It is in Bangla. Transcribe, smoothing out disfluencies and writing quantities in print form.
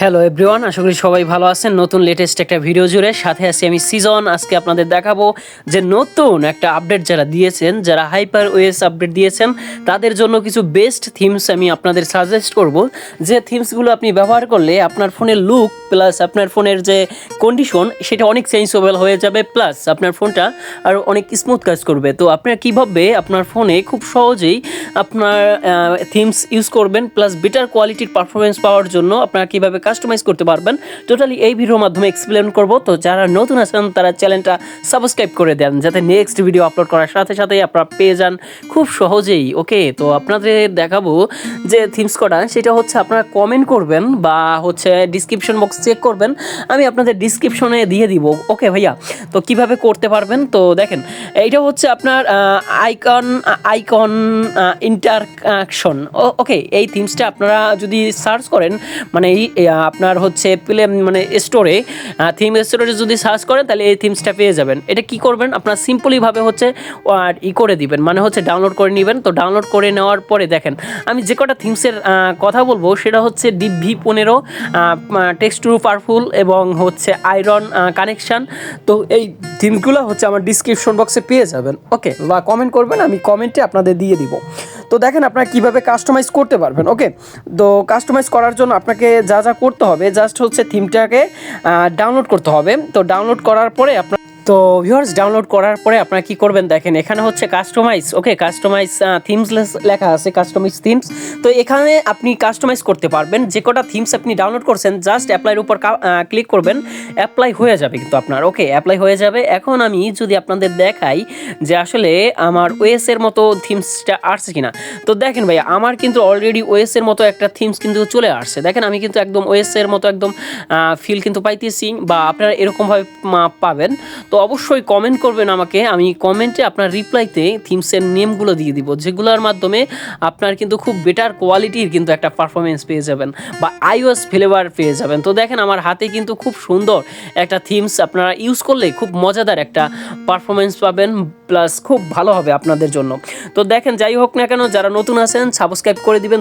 হ্যালো এভরিওয়ান, আশা করি সবাই ভালো আছেন। নতুন লেটেস্ট একটা ভিডিও জুড়ে সাথে আছি আমি সিজন। আজকে আপনাদের দেখাবো যে নতুন একটা আপডেট যারা দিয়েছেন, যারা হাইপার ওএস আপডেট দিয়েছেন তাদের জন্য কিছু বেস্ট থিমস আমি আপনাদের সাজেস্ট করব, যে থিমসগুলো আপনি ব্যবহার করলে আপনার ফোনের লুক প্লাস আপনার ফোনের যে কন্ডিশন সেটা অনেক চেঞ্জেবল হয়ে যাবে, প্লাস আপনার ফোনটা আরও অনেক স্মুথ কাজ করবে। তো আপনারা কীভাবে আপনার ফোনে খুব সহজেই আপনার থিমস ইউজ করবেন, প্লাস বেটার কোয়ালিটির পারফরমেন্স পাওয়ার জন্য আপনারা কীভাবে কাস্টমাইজ করতে পারবেন, টোটালি এই ভিডিওর মাধ্যমে এক্সপ্লেন করব। তো যারা নতুন আছেন তারা চ্যানেলটা সাবস্ক্রাইব করে দেন, যাতে নেক্সট ভিডিও আপলোড করার সাথে সাথেই আপনারা পেয়ে যান খুব সহজেই। ওকে, তো আপনাদের দেখাবো যে থিমস কটা, সেটা হচ্ছে আপনারা কমেন্ট করবেন বা হচ্ছে ডিসক্রিপশন বক্স চেক করবেন, আমি আপনাদের ডিসক্রিপশনে দিয়ে দিব। ওকে ভাইয়া, তো কিভাবে করতে পারবেন তো দেখেন, এইটা হচ্ছে আপনার আইকন ইন্টারঅ্যাকশন। ওকে, এই থিমসটা আপনারা যদি সার্চ করেন, মানে আপনার হচ্ছে মানে স্টোরে, থিম স্টোরে যদি সার্চ করেন তাহলে এই থিমসটা পেয়ে যাবেন। এটা কি করবেন, আপনার সিম্পলিভাবে হচ্ছে করে দিবেন, মানে হচ্ছে ডাউনলোড করে নেবেন। তো ডাউনলোড করে নেওয়ার পরে দেখেন, আমি যে কটা থিমসের কথা বলবো সেটা হচ্ছে DV15, টেক্সট টু পাওয়ারফুল এবং হচ্ছে আয়রন কানেকশান। তো এই থিমগুলো হচ্ছে আমার ডিসক্রিপশন বক্সে পেয়ে যাবেন। ওকে, বা কমেন্ট করবেন, আমি কমেন্টে আপনাদের দিয়ে দিব। তো দেখেন আপনারা কীভাবে কাস্টমাইজ করতে পারবেন। ওকে, তো কাস্টমাইজ করার জন্য আপনাকে যা যা করতে হবে, জাস্ট হচ্ছে থিমটাকে ডাউনলোড করতে হবে। তো ডাউনলোড করার পরে আপনার ভিউয়ার্স ডাউনলোড করার পরে আপনারা কি করবেন, দেখেন এখানে হচ্ছে কাস্টমাইজ। ওকে, কাস্টমাইজ থিমস লেখা আছে, কাস্টমাইজ থিমস। তো এখানে আপনি কাস্টমাইজ করতে পারবেন যে কটা থিমস আপনি ডাউনলোড করছেন, জাস্ট অ্যাপ্লাইয়ের উপর ক্লিক করবেন, অ্যাপ্লাই হয়ে যাবে কিন্তু আপনার। ওকে, অ্যাপ্লাই হয়ে যাবে। এখন আমি যদি আপনাদের দেখাই যে আসলে আমার ওএসের মতো থিমসটা আসছে কিনা, তো দেখেন ভাই, আমার কিন্তু অলরেডি ওএসের মতো একটা থিমস কিন্তু চলে আসছে। দেখেন আমি কিন্তু একদম ওএসের মতো একদম ফিল কিন্তু পাইতেছি, বা আপনারা এরকমভাবে পাবেন। তো অবশ্যই কমেন্ট করবেন আমাকে, আমি কমেন্টে আপনার রিপ্লাইতে থিমসের নেমগুলো দিয়ে দিব, যেগুলোর মাধ্যমে আপনার কিন্তু খুব বেটার কোয়ালিটির কিন্তু একটা পারফরমেন্স পেয়ে যাবেন বা আইওএস ফ্লেভার পেয়ে যাবেন। তো দেখেন আমার হাতে কিন্তু খুব সুন্দর একটা থিমস, আপনারা ইউজ করলে খুব মজাদার একটা পারফরমেন্স পাবেন, প্লাস খুব ভালো হবে আপনাদের জন্য। তো দেখেন, যাই হোক না কেন, যারা নতুন আছেন সাবস্ক্রাইব করে দিবেন।